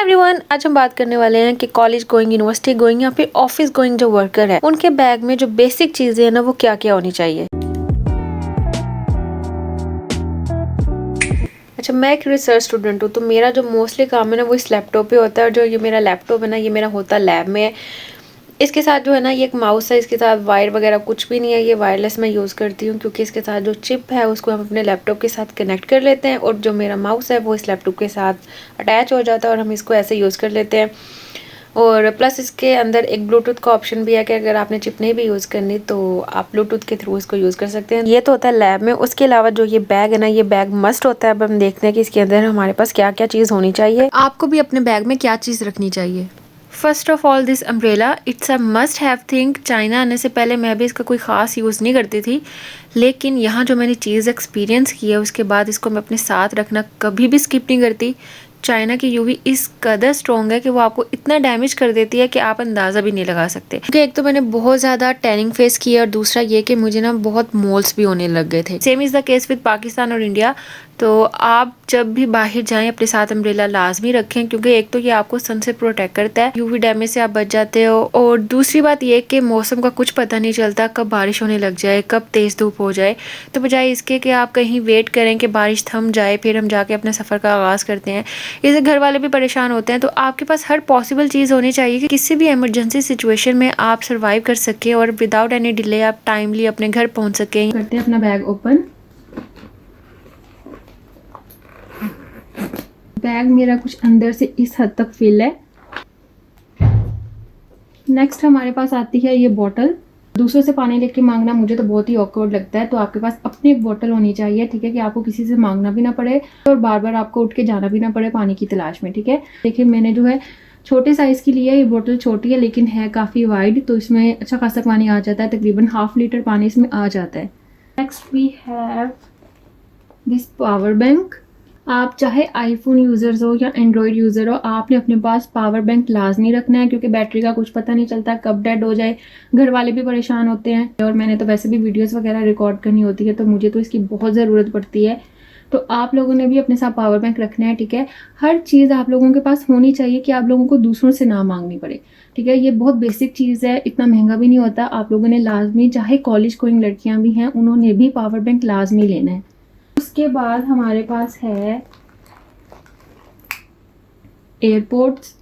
Everyone, आज हम बात करने वाले हैं कि कॉलेज गोइंग, यूनिवर्सिटी गोइंग या फिर ऑफिस गोइंग जो वर्कर है उनके बैग में जो बेसिक चीजें हैं ना वो क्या क्या होनी चाहिए। अच्छा, मैं एक रिसर्च स्टूडेंट हूँ तो मेरा जो मोस्टली काम है ना वो इस लैपटॉप पे होता है। और जो ये मेरा लैपटॉप है ना ये मेरा होता है लैब में। इसके साथ जो है ना ये एक माउस है, इसके साथ वायर वगैरह कुछ भी नहीं है, ये वायरलेस मैं यूज़ करती हूँ क्योंकि इसके साथ जो चिप है उसको हम अपने लैपटॉप के साथ कनेक्ट कर लेते हैं और जो मेरा माउस है वो इस लैपटॉप के साथ अटैच हो जाता है और हम इसको ऐसे यूज़ कर लेते हैं। और प्लस इसके अंदर एक ब्लूटूथ का ऑप्शन भी है कि अगर आपने चिप नहीं भी यूज़ करनी तो आप ब्लूटूथ के थ्रू इसको यूज़ कर सकते हैं। ये तो होता है लैब में। उसके अलावा जो ये बैग है ना ये बैग मस्ट होता है। अब हम देखते हैं कि इसके अंदर हमारे पास क्या क्या चीज़ होनी चाहिए। आपको भी अपने बैग में क्या चीज़ रखनी चाहिए। First of all this umbrella, it's a must have thing. China आने से पहले मैं भी इसका कोई ख़ास यूज़ नहीं करती थी, लेकिन यहाँ जो मैंने चीज़ एक्सपीरियंस की है उसके बाद इसको मैं अपने साथ रखना कभी भी स्किप नहीं करती। चाइना की यूवी इस कदर स्ट्रॉन्ग है कि वो आपको इतना डैमेज कर देती है कि आप अंदाज़ा भी नहीं लगा सकते। क्योंकि एक तो मैंने बहुत ज़्यादा टैनिंग फेस की है और दूसरा ये कि मुझे ना बहुत मोल्स भी होने लग गए थे। Same is the case with Pakistan और इंडिया। तो आप जब भी बाहर जाएं अपने साथ अम्ब्रेला लाजमी रखें, क्योंकि एक तो ये आपको सन से प्रोटेक्ट करता है, यूवी डैमेज से आप बच जाते हो। और दूसरी बात ये कि मौसम का कुछ पता नहीं चलता, कब बारिश होने लग जाए, कब तेज़ धूप हो जाए। तो बजाय इसके कि आप कहीं वेट करें कि बारिश थम जाए फिर हम जाके अपने सफ़र का आगाज़ करते हैं, इससे घर वाले भी परेशान होते हैं। तो आपके पास हर पॉसिबल चीज़ होनी चाहिए कि किसी भी इमरजेंसी सिचुएशन में आप सर्वाइव कर सकें और विदाउट एनी डिले आप टाइमली अपने घर पहुँच सकें। करते हैं अपना बैग ओपन। बैग मेरा कुछ अंदर से इस हद तक फिल है। नेक्स्ट हमारे पास आती है ये बॉटल। दूसरों से पानी लेके मांगना मुझे तो बहुत ही ऑकवर्ड लगता है, तो आपके पास अपनी एक बॉटल होनी चाहिए, ठीक है, कि आपको किसी से मांगना भी ना पड़े और बार बार आपको उठ के जाना भी ना पड़े पानी की तलाश में, ठीक है। देखिए मैंने जो है छोटे साइज़ की लिया है। ये बॉटल छोटी है लेकिन है काफ़ी वाइड, तो इसमें अच्छा खासा पानी आ जाता है, तकरीबन ½ लीटर पानी इसमें आ जाता है। Next we have this power bank. आप चाहे आईफोन यूज़र्स हो या एंड्रॉयड यूज़र हो, आपने अपने पास पावर बैंक लाजमी रखना है, क्योंकि बैटरी का कुछ पता नहीं चलता कब डेड हो जाए। घर वाले भी परेशान होते हैं और मैंने तो वैसे भी वीडियोस वगैरह रिकॉर्ड करनी होती है, तो मुझे तो इसकी बहुत ज़रूरत पड़ती है। तो आप लोगों ने भी अपने साथ पावर बैंक रखना है, ठीक है। हर चीज़ आप लोगों के पास होनी चाहिए कि आप लोगों को दूसरों से ना मांगनी पड़े, ठीक है। ये बहुत बेसिक चीज़ है, इतना महंगा भी नहीं होता। आप लोगों ने लाजमी, चाहे कॉलेज गोइंग लड़कियाँ भी हैं, उन्होंने भी पावर बैंक लाजमी लेना है। उसके बाद हमारे पास है एयरपोर्ट्स।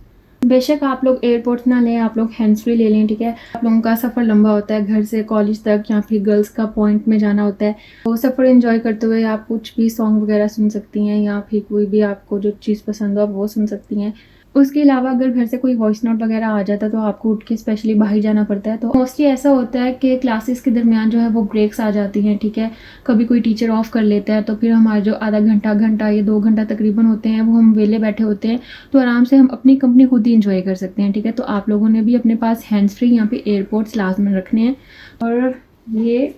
बेशक आप लोग एयरपोर्ट्स ना लें, आप लोग हैंड्स फ्री ले लें, ठीक है। आप लोगों का सफ़र लंबा होता है, घर से कॉलेज तक या फिर गर्ल्स का पॉइंट में जाना होता है, वो सफ़र एंजॉय करते हुए आप कुछ भी सॉन्ग वगैरह सुन सकती हैं या फिर कोई भी आपको जो चीज़ पसंद हो आप वो सुन सकती हैं। उसके अलावा अगर घर से कोई वॉइस नोट वगैरह आ जाता है तो आपको उठ के स्पेशली बाहर जाना पड़ता है। तो मोस्टली ऐसा होता है कि क्लासेस के दरमियान जो है वो ब्रेक्स आ जाती हैं, ठीक है। कभी कोई टीचर ऑफ कर लेता है तो फिर हमारे जो आधा घंटा या 2 घंटा तकरीबन होते हैं वो हम वेले बैठे होते हैं, तो आराम से हम अपनी कंपनी खुद ही इंजॉय कर सकते हैं, ठीक है। तो आप लोगों ने भी अपने पास हैंड्स फ्री यहाँ पे एयरपोर्ट्स लाजमी रखने हैं। और ये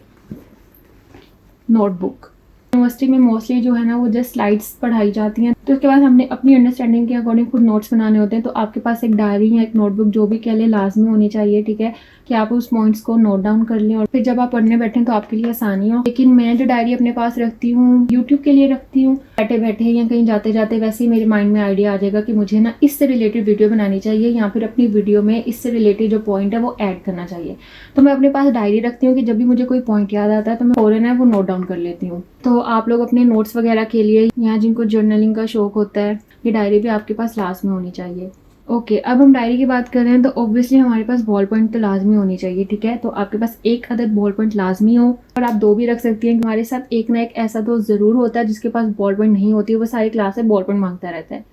नोटबुक, यूनिवर्सिटी में मोस्टली जो है ना वो जस्ट स्लाइड्स पढ़ाई जाती हैं, तो उसके बाद हमने अपनी अंडरस्टैंडिंग के अकॉर्डिंग खुद नोट्स बनाने होते हैं। तो आपके पास एक डायरी या एक नोटबुक जो भी कह लें लाजमी होनी चाहिए, ठीक है, कि आप उस पॉइंट्स को नोट डाउन कर लें और फिर जब आप पढ़ने बैठें तो आपके लिए आसानी हो। लेकिन मैं जो डायरी अपने पास रखती हूँ यूट्यूब के लिए रखती हूँ, बैठे बैठे या कहीं जाते जाते वैसे ही मेरे माइंड में आइडिया आ जाएगा कि मुझे ना इससे रिलेटेड वीडियो बनानी चाहिए या फिर अपनी वीडियो में इससे रिलेटेड जो पॉइंट है वो ऐड करना चाहिए। तो मैं अपने पास डायरी रखती हूँ कि जब भी मुझे कोई पॉइंट याद आता है तो मैं फौरन है वो नोट डाउन कर लेती हूँ। तो आप लोग अपने नोट्स वगैरह के लिए यहाँ जिनको जर्नलिंग का शौक होता है, ये डायरी भी आपके पास लाजमी होनी चाहिए। ओके, अब हम डायरी की बात कर रहे हैं तो ऑब्वियसली हमारे पास बॉल पॉइंट तो लाजमी होनी चाहिए, ठीक है। तो आपके पास एक अदद बॉल पॉइंट लाजमी हो, और आप 2 भी रख सकती हैं। हमारे साथ एक ना एक ऐसा दोस्त ज़रूर होता है जिसके पास बॉल पॉइंट नहीं होती है, वो सारी क्लास से बॉल पॉइंट मांगता रहता है,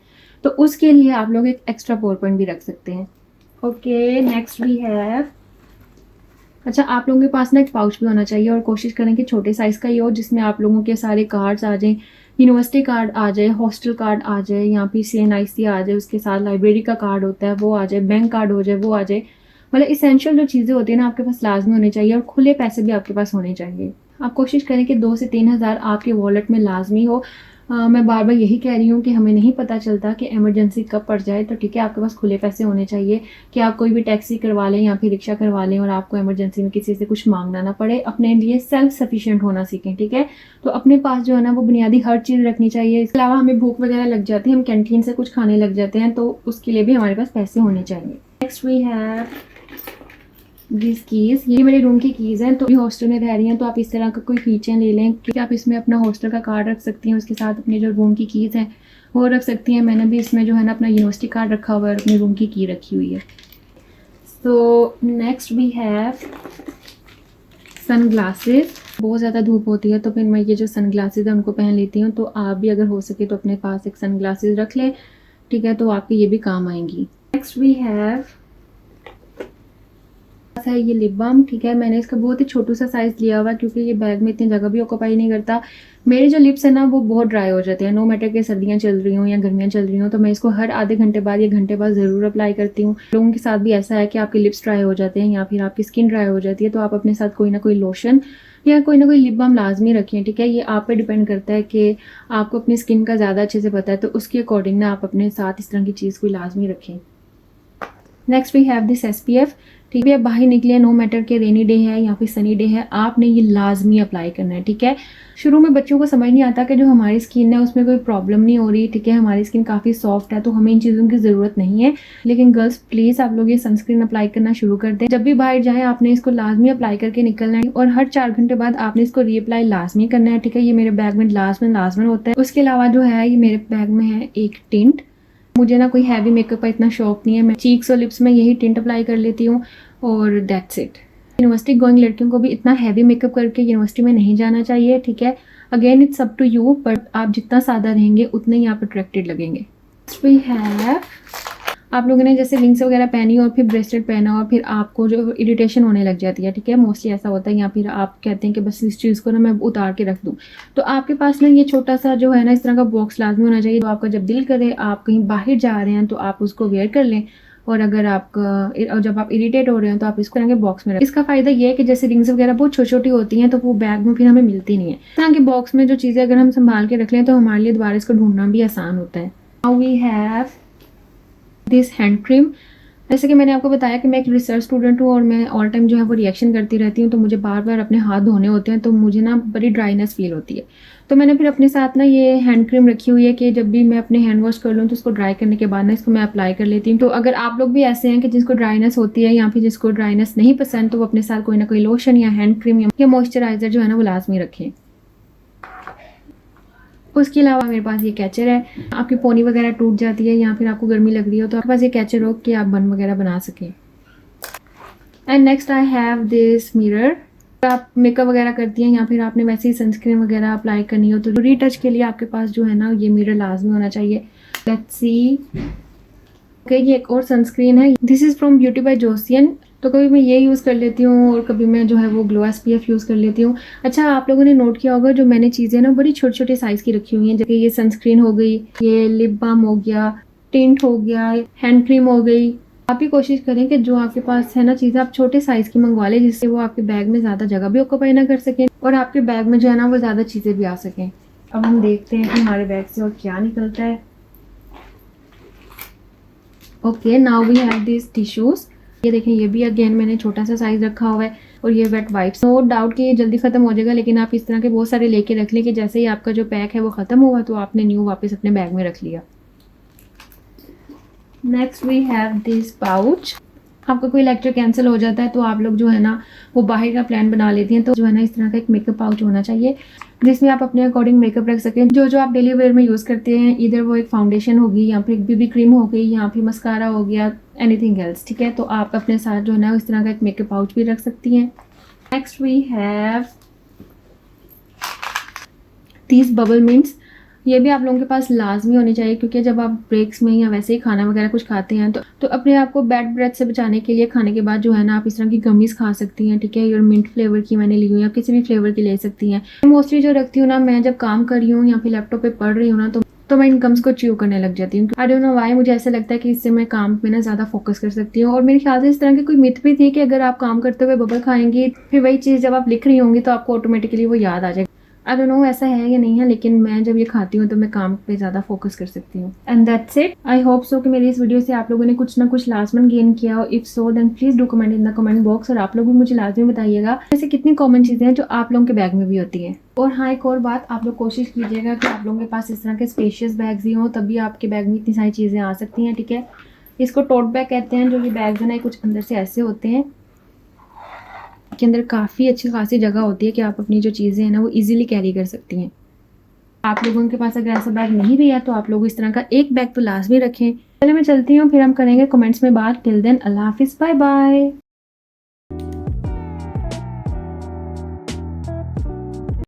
तो उसके लिए आप लोग एक एक्स्ट्रा बॉल पॉइंट भी रख सकते हैं। ओके, नेक्स्ट वी हैव, अच्छा, आप लोगों के पास ना एक पाउच भी होना चाहिए और कोशिश करें कि छोटे साइज़ का ही हो, जिसमें आप लोगों के सारे कार्ड्स आ जाएं, यूनिवर्सिटी कार्ड आ जाए, हॉस्टल कार्ड आ जाए, यहाँ पे CNIC आ जाए, उसके साथ लाइब्रेरी का कार्ड होता है वो आ जाए, बैंक कार्ड हो जाए वो आ जाए। मतलब इसेंशियल जो चीज़ें होती हैं ना आपके पास लाजमी होनी चाहिए, और खुले पैसे भी आपके पास होने चाहिए। आप कोशिश करें कि 2 से 3 हज़ार आपके वॉलेट में लाजमी हो। मैं बार बार यही कह रही हूँ कि हमें नहीं पता चलता कि इमरजेंसी कब पड़ जाए, तो ठीक है आपके पास खुले पैसे होने चाहिए कि आप कोई भी टैक्सी करवा लें या फिर रिक्शा करवा लें और आपको इमरजेंसी में किसी से कुछ मांगना ना पड़े। अपने लिए सेल्फ सफिशिएंट होना सीखें, ठीक है। तो अपने पास जो है ना वो बुनियादी हर चीज़ रखनी चाहिए। इसके अलावा हमें भूख वगैरह लग जाती है, हम कैंटीन से कुछ खाने लग जाते हैं, तो उसके लिए भी हमारे पास पैसे होने चाहिए। Next we have this keys, ये मेरे रूम की कीज़ हैं। तो हॉस्टल में रह रही हैं तो आप इस तरह का कोई कीचेन ले लें, क्योंकि आप इसमें अपना हॉस्टल का कार्ड रख सकती हैं, उसके साथ अपने जो रूम की कीज़ हैं वो रख सकती हैं। मैंने भी इसमें जो है ना अपना यूनिवर्सिटी कार्ड रखा हुआ है और अपने रूम की की रखी हुई है। So next we have sun glasses. बहुत ज़्यादा धूप होती है तो फिर मैं ये जो सन ग्लासेस है उनको पहन लेती हूँ। तो आप भी अगर हो सके तो अपने पास एक सन ग्लासेस रख लें, ठीक है, तो आपके ये भी काम आएंगी। नेक्स्ट वी हैव है ये लिप बाम, ठीक है। मैंने इसका बहुत ही छोटू सा साइज़ लिया हुआ है क्योंकि ये बैग में इतनी जगह भी ऑक्यूपाई नहीं करता। मेरे जो लिप्स है ना वो बहुत ड्राई हो जाते हैं, नो मैटर कि सर्दियाँ चल रही हों या गर्मियाँ चल रही हों, तो मैं इसको हर आधे घंटे बाद या घंटे बाद ज़रूर अप्लाई करती हूँ। लोगों के साथ भी ऐसा है कि आपके लिप्स ड्राई हो जाते हैं या फिर आपकी स्किन ड्राई हो जाती है, तो आप अपने साथ कोई ना कोई लोशन या कोई ना कोई लिप बाम लाजमी रखें, ठीक है। ये आप पे डिपेंड करता है कि आपको अपनी स्किन का ज़्यादा अच्छे से पता है, तो उसके अकॉर्डिंग ना आप अपने साथ इस तरह की चीज़ कोई लाजमी रखें। Next we have this SPF, ठीक है। बाहर निकले, नो मैटर के रेनी डे है या फिर सनी डे है, आपने ये लाजमी अप्लाई करना है, ठीक है। शुरू में बच्चों को समझ नहीं आता कि जो हमारी स्किन है उसमें कोई प्रॉब्लम नहीं हो रही, ठीक है, हमारी स्किन काफ़ी सॉफ्ट है तो हमें इन चीज़ों की ज़रूरत नहीं है। लेकिन गर्ल्स प्लीज़ आप लोग ये सनस्क्रीन अप्लाई करना शुरू कर दें। जब भी बाहर जाएँ आपने इसको लाजमी अप्लाई करके निकलना है और हर 4 घंटे बाद आपने इसको रीअप्लाई लाजमी करना है, ठीक है। ये मेरे बैग में लाजमन होता है। उसके अलावा जो है ये मेरे बैग में है एक टिंट। मुझे ना कोई हैवी मेकअप का इतना शौक नहीं है, मैं चीक्स और लिप्स में यही टिंट अप्लाई कर लेती हूँ और दैट्स इट। यूनिवर्सिटी गोइंग लड़कियों को भी इतना हैवी मेकअप करके यूनिवर्सिटी में नहीं जाना चाहिए, ठीक है। Again it's up to you, but आप जितना सादा रहेंगे उतने ही आप अट्रैक्टेड लगेंगे। वी हैव, आप लोगों ने जैसे विंग्स वगैरह पहनी और फिर ब्रेसलेट पहना और फिर आपको जो इरिटेशन होने लग जाती है, ठीक है, मोस्टली ऐसा होता है, या फिर आप कहते हैं कि बस इस चीज़ को ना मैं उतार के रख दूं, तो आपके पास ना ये छोटा सा जो है ना इस तरह का बॉक्स लाजमी होना चाहिए। तो आपका जब दिल करे आप कहीं बाहर जा रहे हैं तो आप उसको वेयर कर लें, और अगर आपका जब आप इरिटेट हो रहे हैं तो आप इसको के बॉक्स में रखें। इसका फ़ायदा ये है कि जैसे रिंग्स वगैरह बहुत छोटी छोटी होती हैं तो वो बैग में फिर हमें मिलती नहीं है। इस तरह के बॉक्स में जो चीज़ें अगर हम संभाल के रख लें तो हमारे लिए दोबारा इसको ढूंढना भी आसान होता है। Now we have this hand cream. जैसे कि मैंने आपको बताया कि मैं एक रिसर्च स्टूडेंट हूँ और मैं ऑल टाइम जो है वो रिएक्शन करती रहती हूँ, तो मुझे बार बार अपने हाथ धोने होते हैं, तो मुझे ना बड़ी ड्राइनेस फील होती है। तो मैंने फिर अपने साथ ना ये हैंड क्रीम रखी हुई है कि जब भी मैं अपने हैंड वॉश कर लूँ तो उसको ड्राई करने के बाद ना इसको मैं अप्लाई कर लेती हूँ। तो अगर आप लोग भी ऐसे हैं कि जिसको ड्राइनेस होती है या फिर जिसको ड्राइनेस नहीं पसंद, तो वो अपने साथ कोई ना कोई लोशन या हैंड क्रीम या मॉइस्चराइजर जो है ना वो लाजमी रखें। उसके अलावा मेरे पास ये कैचर है, आपकी पोनी वगैरह टूट जाती है या फिर आपको गर्मी लग रही हो तो आपके पास ये कैचर हो कि आप बन वगैरह बना सकें। And next I have this mirror. आप मेकअप वगैरह करती हैं या फिर आपने वैसे ही सनस्क्रीन वगैरह अप्लाई करनी हो तो रीटच के लिए आपके पास जो है ना ये मिरर लाजमी होना चाहिए। लेट्स सी, ओके, ये एक और सनस्क्रीन है, this is from beauty by Joseon. तो कभी मैं ये यूज़ कर लेती हूँ और कभी मैं जो है वो ग्लो SPF यूज़ कर लेती हूँ। अच्छा, आप लोगों ने नोट किया होगा जो मैंने चीज़ें ना बड़ी छोटे छोटे साइज़ की रखी हुई हैं, जैसे ये सनस्क्रीन हो गई, ये लिप बाम हो गया, टिंट हो गया, हैंड क्रीम हो गई। आप ही कोशिश करें कि जो आपके पास है ना चीज़ें आप छोटे साइज़ की मंगवा लें, जिससे वो आपके बैग में ज़्यादा जगह भी ऑक्यूपाई ना कर सकें और आपके बैग में जो है ना वो ज़्यादा चीज़ें भी आ सकें। अब हम देखते हैं कि हमारे बैग से और क्या निकलता है। Okay, now we have this tissues. ये देखें, ये भी अगेन मैंने छोटा सा साइज़ रखा हुआ है और ये वेट वाइप्स। नो डाउट कि ये जल्दी ख़त्म हो जाएगा, लेकिन आप इस तरह के बहुत सारे लेके रख लें कि जैसे ही आपका जो पैक है वो ख़त्म हुआ तो आपने न्यू वापस अपने बैग में रख लिया। Next we have this pouch. आपका कोई लेक्चर कैंसिल हो जाता है तो आप लोग जो है ना वो बाहर का प्लान बना लेती हैं, तो जो है ना इस तरह का एक मेकअप पाउच होना चाहिए जिसमें आप अपने अकॉर्डिंग मेकअप रख सकें, जो आप डेली वेयर में यूज़ करते हैं। इधर वो एक फाउंडेशन होगी या फिर एक BB क्रीम हो गई या फिर मस्कारा हो गया, एनीथिंग एल्स, ठीक है। तो आप अपने साथ जो है ना इस तरह का एक मेकअप पाउच भी रख सकती हैं। Next we have these bubble mints. ये भी आप लोगों के पास लाजमी होनी चाहिए, क्योंकि जब आप ब्रेक्स में या वैसे ही खाना वगैरह कुछ खाते हैं तो अपने आप को बैड ब्रेथ से बचाने के लिए खाने के बाद जो है ना आप इस तरह की गमीज़ खा सकती हैं, ठीक है। और मिंट फ्लेवर की मैंने ली हुई है, किसी भी फ्लेवर की ले सकती हैं। मोस्टली जो रखती हूँ ना मैं जब काम कर रही हूँ या फिर लैपटॉप पे पढ़ रही हूँ ना तो मैं इन गम्स को च्यू करने लग जाती हूँ। आई डोंट नो व्हाई, मुझे ऐसा लगता है कि इससे मैं काम में ना ज़्यादा फोकस कर सकती हूँ। और मेरे ख्याल से इस तरह की कोई मिथ भी थी कि अगर आप काम करते हुए बबल खाएंगी फिर वही चीज़ जब आप लिख रही होंगी तो आपको ऑटोमेटिकली वो याद आ जाएगी। आई डोंट नो ऐसा है या नहीं है, लेकिन मैं जब ये खाती हूँ तो मैं काम पे ज़्यादा फोकस कर सकती हूँ। And that's it. I hope so कि मेरी इस वीडियो से आप लोगों ने कुछ ना कुछ लाजमन गेन किया हो। If so then please do comment in the comment box. और आप लोग भी मुझे लाजमी बताइएगा ऐसे कितनी कॉमन चीज़ें हैं जो आप लोगों के बैग में भी होती हैं। और हाँ, एक और बात, आप लोग कोशिश कीजिएगा कि आप लोगों के पास इस तरह के स्पेशियस बैग्स ही हों, तभी आपके बैग में इतनी सारी चीज़ें आ सकती हैं, ठीक है। इसको टोट बैग कहते हैं। जो ये बैग्स हैं ना, कुछ अंदर से ऐसे होते हैं के अंदर काफ़ी अच्छी खासी जगह होती है कि आप अपनी जो चीज़ें हैं ना वो इजीली कैरी कर सकती हैं। आप लोगों के पास अगर ऐसा बैग नहीं भी है तो आप लोग इस तरह का एक बैग तो लाजमी रखें। चलिए मैं चलती हूँ, फिर हम करेंगे कमेंट्स में बात। टिल देन अल्लाह हाफिज़, बाय बाय।